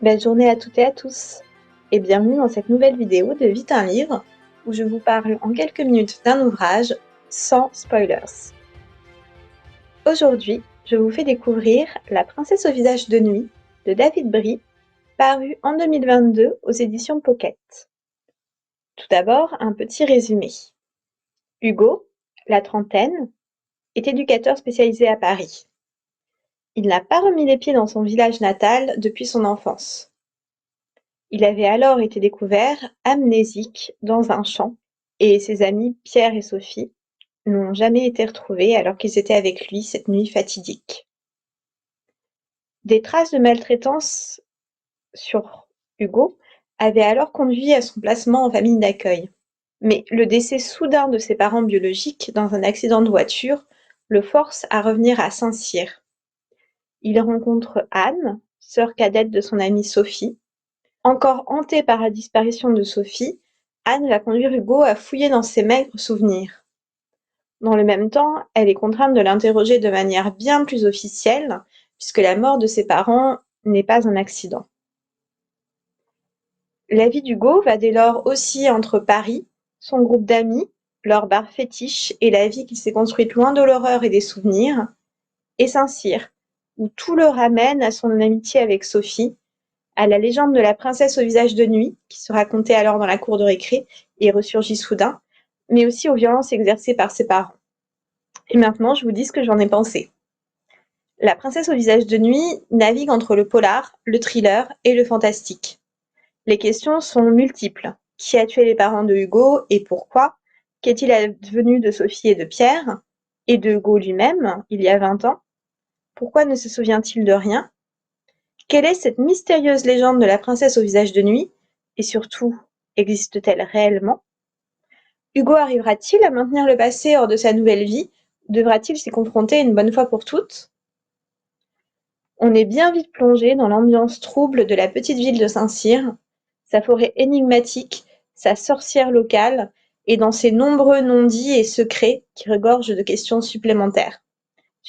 Belle journée à toutes et à tous et bienvenue dans cette nouvelle vidéo de Vite un livre où je vous parle en quelques minutes d'un ouvrage sans spoilers. Aujourd'hui, je vous fais découvrir La princesse au visage de nuit de David Brie, paru en 2022 aux éditions Pocket. Tout d'abord, un petit résumé. Hugo, la trentaine, est éducateur spécialisé à Paris. Il n'a pas remis les pieds dans son village natal depuis son enfance. Il avait alors été découvert amnésique dans un champ et ses amis Pierre et Sophie n'ont jamais été retrouvés alors qu'ils étaient avec lui cette nuit fatidique. Des traces de maltraitance sur Hugo avaient alors conduit à son placement en famille d'accueil. Mais le décès soudain de ses parents biologiques dans un accident de voiture le force à revenir à Saint-Cyr. Il rencontre Anne, sœur cadette de son amie Sophie. Encore hantée par la disparition de Sophie, Anne va conduire Hugo à fouiller dans ses maigres souvenirs. Dans le même temps, elle est contrainte de l'interroger de manière bien plus officielle, puisque la mort de ses parents n'est pas un accident. La vie d'Hugo va dès lors osciller entre Paris, son groupe d'amis, leur bar fétiche et la vie qu'il s'est construite loin de l'horreur et des souvenirs, et Saint-Cyr, où tout le ramène à son amitié avec Sophie, à la légende de la princesse au visage de nuit, qui se racontait alors dans la cour de récré et ressurgit soudain, mais aussi aux violences exercées par ses parents. Et maintenant, je vous dis ce que j'en ai pensé. La princesse au visage de nuit navigue entre le polar, le thriller et le fantastique. Les questions sont multiples. Qui a tué les parents de Hugo et pourquoi? Qu'est-il advenu de Sophie et de Pierre? Et de Hugo lui-même, il y a 20 ans? Pourquoi ne se souvient-il de rien? Quelle est cette mystérieuse légende de la princesse au visage de nuit? Et surtout, existe-t-elle réellement? Hugo arrivera-t-il à maintenir le passé hors de sa nouvelle vie? Devra-t-il s'y confronter une bonne fois pour toutes? On est bien vite plongé dans l'ambiance trouble de la petite ville de Saint-Cyr, sa forêt énigmatique, sa sorcière locale, et dans ses nombreux non-dits et secrets qui regorgent de questions supplémentaires.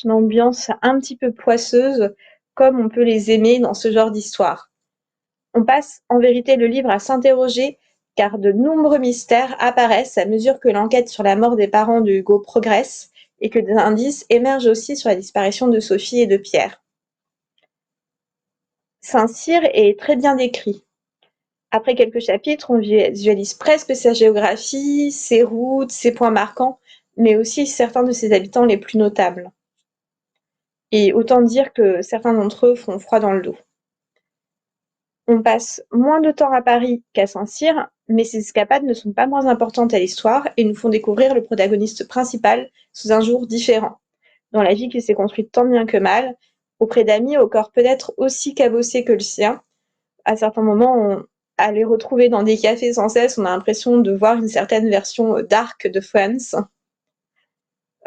Une ambiance un petit peu poisseuse, comme on peut les aimer dans ce genre d'histoire. On passe en vérité le livre à s'interroger, car de nombreux mystères apparaissent à mesure que l'enquête sur la mort des parents de Hugo progresse et que des indices émergent aussi sur la disparition de Sophie et de Pierre. Saint-Cyr est très bien décrit. Après quelques chapitres, on visualise presque sa géographie, ses routes, ses points marquants, mais aussi certains de ses habitants les plus notables. Et autant dire que certains d'entre eux font froid dans le dos. On passe moins de temps à Paris qu'à Saint-Cyr, mais ces escapades ne sont pas moins importantes à l'histoire et nous font découvrir le protagoniste principal sous un jour différent, dans la vie qui s'est construite tant bien que mal, auprès d'amis au corps peut-être aussi cabossé que le sien. À certains moments, à les retrouver dans des cafés sans cesse, on a l'impression de voir une certaine version dark de Friends.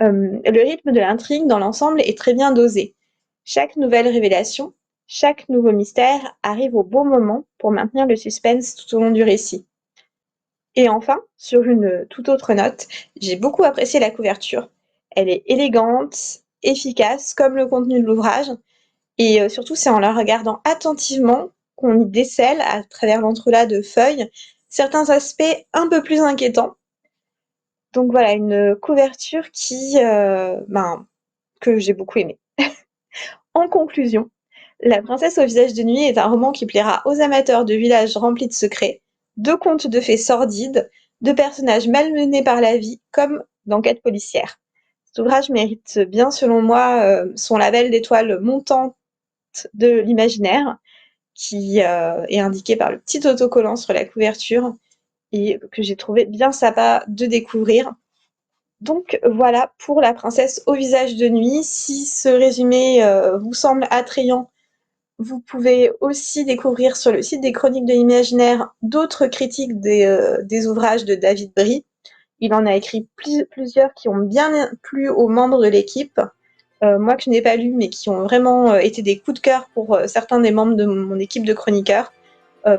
Le rythme de l'intrigue dans l'ensemble est très bien dosé. Chaque nouvelle révélation, chaque nouveau mystère arrive au bon moment pour maintenir le suspense tout au long du récit. Et enfin, sur une toute autre note, j'ai beaucoup apprécié la couverture. Elle est élégante, efficace, comme le contenu de l'ouvrage, et surtout c'est en la regardant attentivement qu'on y décèle, à travers l'entrelac de feuilles, certains aspects un peu plus inquiétants. Donc voilà, une couverture que j'ai beaucoup aimée. En conclusion, La princesse au visage de nuit est un roman qui plaira aux amateurs de villages remplis de secrets, de contes de fées sordides, de personnages malmenés par la vie, comme d'enquêtes policières. Cet ouvrage mérite bien, selon moi, son label d'étoiles montantes de l'imaginaire, qui est indiqué par le petit autocollant sur la couverture et que j'ai trouvé bien sympa de découvrir. Donc voilà pour La princesse au visage de nuit. Si ce résumé vous semble attrayant, vous pouvez aussi découvrir sur le site des Chroniques de l'Imaginaire d'autres critiques des ouvrages de David Brie. Il en a écrit plusieurs qui ont bien plu aux membres de l'équipe, moi que je n'ai pas lu, mais qui ont vraiment été des coups de cœur pour certains des membres de mon équipe de chroniqueurs.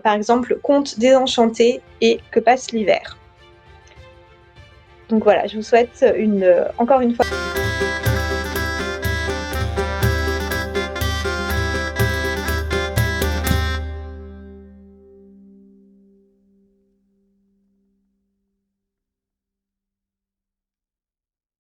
Par exemple, Contes désenchantés et Que passe l'hiver. Donc voilà, je vous souhaite encore une fois